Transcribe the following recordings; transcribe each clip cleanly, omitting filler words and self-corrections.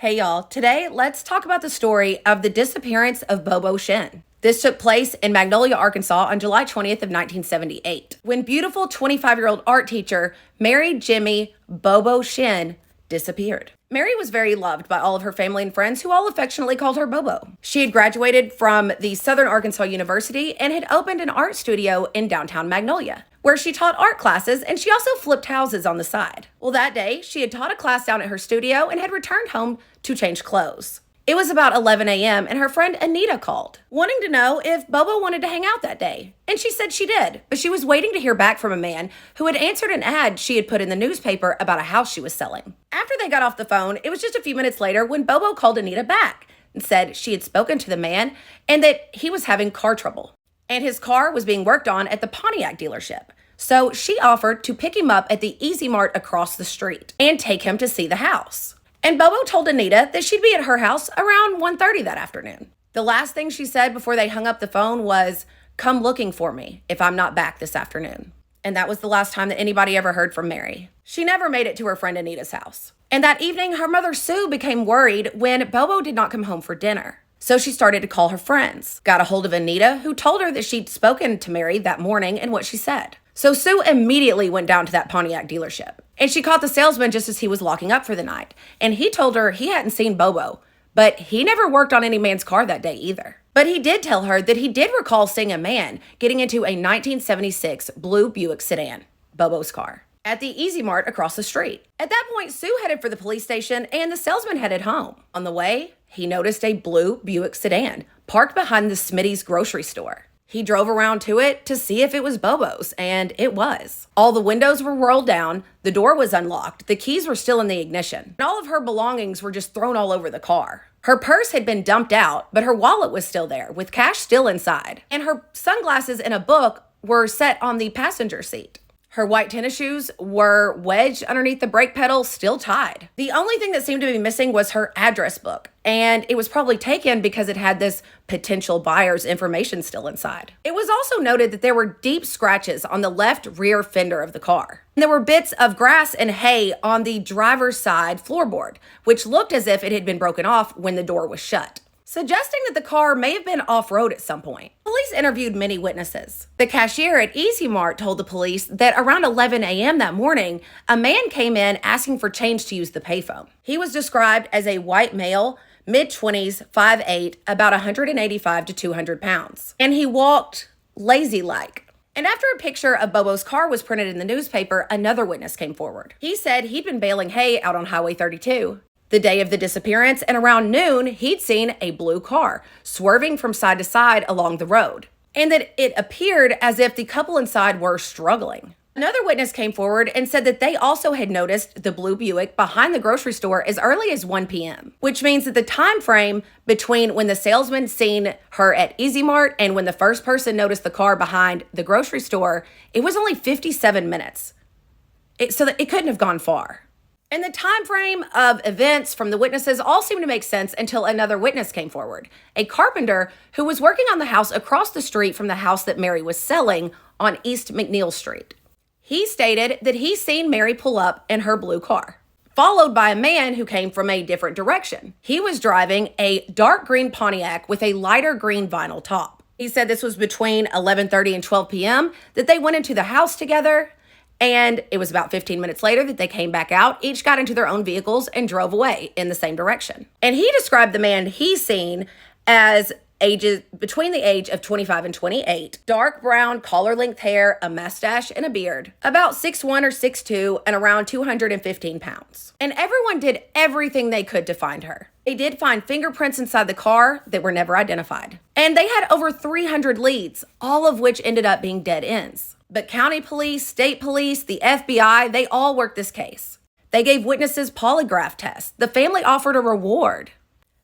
Hey y'all, today let's talk about the story of the disappearance of Bobo Shinn. This took place in Magnolia, Arkansas on July 20th of 1978, when beautiful 25-year-old art teacher Mary Jimmy Bobo Shinn disappeared. Mary was very loved by all of her family and friends, who all affectionately called her Bobo. She had graduated from the Southern Arkansas University and had opened an art studio in downtown Magnolia, where she taught art classes, and she also flipped houses on the side. Well, that day, she had taught a class down at her studio and had returned home to change clothes. It was about 11 a.m. and her friend Anita called, wanting to know if Bobo wanted to hang out that day. And she said she did, but she was waiting to hear back from a man who had answered an ad she had put in the newspaper about a house she was selling. After they got off the phone, it was just a few minutes later when Bobo called Anita back and said she had spoken to the man and that he was having car trouble, and his car was being worked on at the Pontiac dealership. So she offered to pick him up at the Easy Mart across the street and take him to see the house. And Bobo told Anita that she'd be at her house around 1:30 that afternoon. The last thing she said before they hung up the phone was, "Come looking for me if I'm not back this afternoon." And that was the last time that anybody ever heard from Mary. She never made it to her friend Anita's house. And that evening, her mother Sue became worried when Bobo did not come home for dinner. So she started to call her friends, got a hold of Anita, who told her that she'd spoken to Mary that morning and what she said. So Sue immediately went down to that Pontiac dealership, and she caught the salesman just as he was locking up for the night. And he told her he hadn't seen Bobo, but he never worked on any man's car that day either. But he did tell her that he did recall seeing a man getting into a 1976 blue Buick sedan, Bobo's car, at the Easy Mart across the street. At that point, Sue headed for the police station and the salesman headed home. On the way, he noticed a blue Buick sedan parked behind the Smitty's grocery store. He drove around to it to see if it was Bobo's, and it was. All the windows were rolled down, the door was unlocked, the keys were still in the ignition, and all of her belongings were just thrown all over the car. Her purse had been dumped out, but her wallet was still there, with cash still inside, and her sunglasses and a book were set on the passenger seat. Her white tennis shoes were wedged underneath the brake pedal, still tied. The only thing that seemed to be missing was her address book, and it was probably taken because it had this potential buyer's information still inside. It was also noted that there were deep scratches on the left rear fender of the car. And there were bits of grass and hay on the driver's side floorboard, which looked as if it had been broken off when the door was shut, suggesting that the car may have been off-road at some point. Police interviewed many witnesses. The cashier at Easy Mart told the police that around 11 a.m. that morning, a man came in asking for change to use the payphone. He was described as a white male, mid-20s, 5'8", about 185 to 200 pounds. And he walked lazy-like. And after a picture of Bobo's car was printed in the newspaper, another witness came forward. He said he'd been baling hay out on Highway 32 the day of the disappearance, and around noon, he'd seen a blue car swerving from side to side along the road, and that it appeared as if the couple inside were struggling. Another witness came forward and said that they also had noticed the blue Buick behind the grocery store as early as 1 p.m., which means that the time frame between when the salesman seen her at Easy Mart and when the first person noticed the car behind the grocery store, it was only 57 minutes. So that it couldn't have gone far. And the time frame of events from the witnesses all seemed to make sense until another witness came forward, a carpenter who was working on the house across the street from the house that Mary was selling on East McNeil Street. He stated that he seen Mary pull up in her blue car, followed by a man who came from a different direction. He was driving a dark green Pontiac with a lighter green vinyl top. He said this was between 11:30 and 12 p.m., that they went into the house together, and it was about 15 minutes later that they came back out, each got into their own vehicles and drove away in the same direction. And he described the man he seen as ages between the age of 25 and 28, dark brown collar-length hair, a mustache, and a beard, about 6'1" or 6'2", and around 215 pounds. And everyone did everything they could to find her. They did find fingerprints inside the car that were never identified. And they had over 300 leads, all of which ended up being dead ends. But county police, state police, the FBI, they all worked this case. They gave witnesses polygraph tests. The family offered a reward.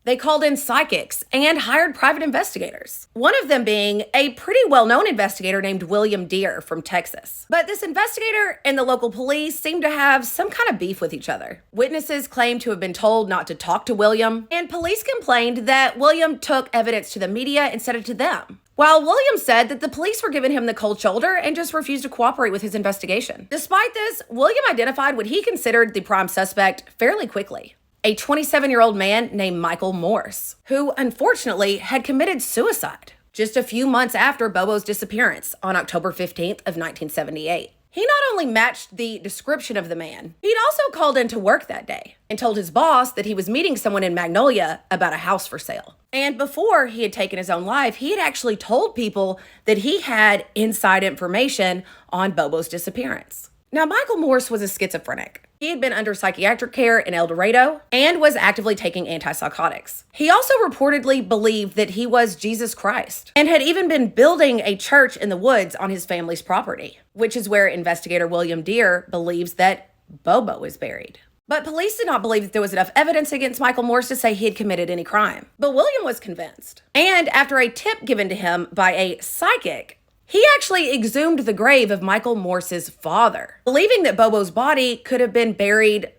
They called in psychics and hired private investigators, one of them being a pretty well-known investigator named William Deere from Texas. But this investigator and the local police seemed to have some kind of beef with each other. Witnesses claimed to have been told not to talk to William, and police complained that William took evidence to the media and sent it to them, while William said that the police were giving him the cold shoulder and just refused to cooperate with his investigation. Despite this, William identified what he considered the prime suspect fairly quickly. a 27-year-old man named Michael Morse, who unfortunately had committed suicide just a few months after Bobo's disappearance on October 15th of 1978. He not only matched the description of the man, he'd also called into work that day and told his boss that he was meeting someone in Magnolia about a house for sale. And before he had taken his own life, he had actually told people that he had inside information on Bobo's disappearance. Now, Michael Morse was a schizophrenic. He had been under psychiatric care in El Dorado and was actively taking antipsychotics. He also reportedly believed that he was Jesus Christ and had even been building a church in the woods on his family's property, which is where investigator William Deere believes that Bobo is buried. But police did not believe that there was enough evidence against Michael Morse to say he had committed any crime. But William was convinced. And after a tip given to him by a psychic, he actually exhumed the grave of Michael Morse's father, believing that Bobo's body could have been buried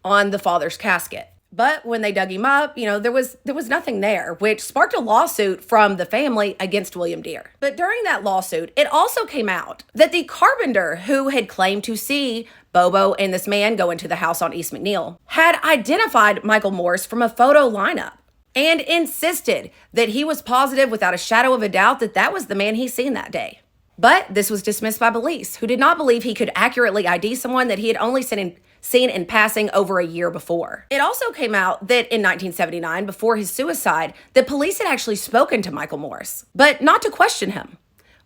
on the father's casket. But when they dug him up, there was nothing there, which sparked a lawsuit from the family against William Deere. But during that lawsuit, it also came out that the carpenter who had claimed to see Bobo and this man go into the house on East McNeil had identified Michael Morse from a photo lineup and insisted that he was positive without a shadow of a doubt that that was the man he seen that day. But this was dismissed by police, who did not believe he could accurately ID someone that he had only seen in passing over a year before. It also came out that in 1979, before his suicide, the police had actually spoken to Michael Morse, but not to question him,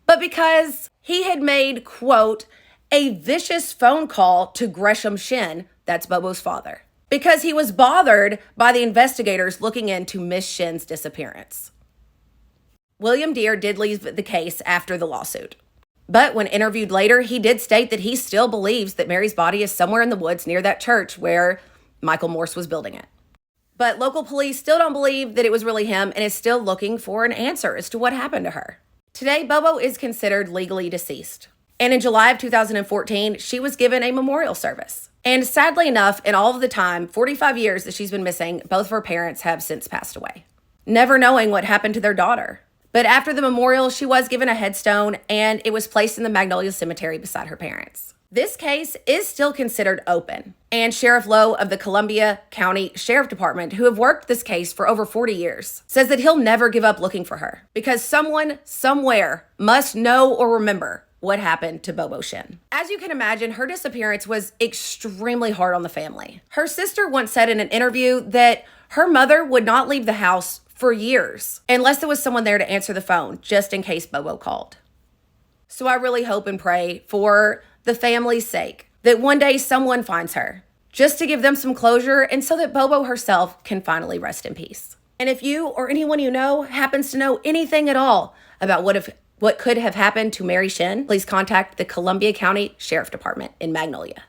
but because he had made, quote, a vicious phone call to Gresham Shinn, that's Bobo's father, because he was bothered by the investigators looking into Miss Shinn's disappearance. William Deere did leave the case after the lawsuit. But when interviewed later, he did state that he still believes that Mary's body is somewhere in the woods near that church where Michael Morse was building it. But local police still don't believe that it was really him and is still looking for an answer as to what happened to her. Today, Bobo is considered legally deceased. And in July of 2014, she was given a memorial service. And sadly enough, in all of the time, 45 years that she's been missing, both of her parents have since passed away, never knowing what happened to their daughter. But after the memorial, she was given a headstone and it was placed in the Magnolia Cemetery beside her parents. This case is still considered open, and Sheriff Lowe of the Columbia County Sheriff Department, who have worked this case for over 40 years, says that he'll never give up looking for her because someone somewhere must know or remember what happened to Bobo Shinn. As you can imagine, her disappearance was extremely hard on the family. Her sister once said in an interview that her mother would not leave the house for years unless there was someone there to answer the phone just in case Bobo called. So I really hope and pray for the family's sake that one day someone finds her just to give them some closure and so that Bobo herself can finally rest in peace. And if you or anyone you know happens to know anything at all about what could have happened to Mary Shinn, please contact the Columbia County Sheriff Department in Magnolia.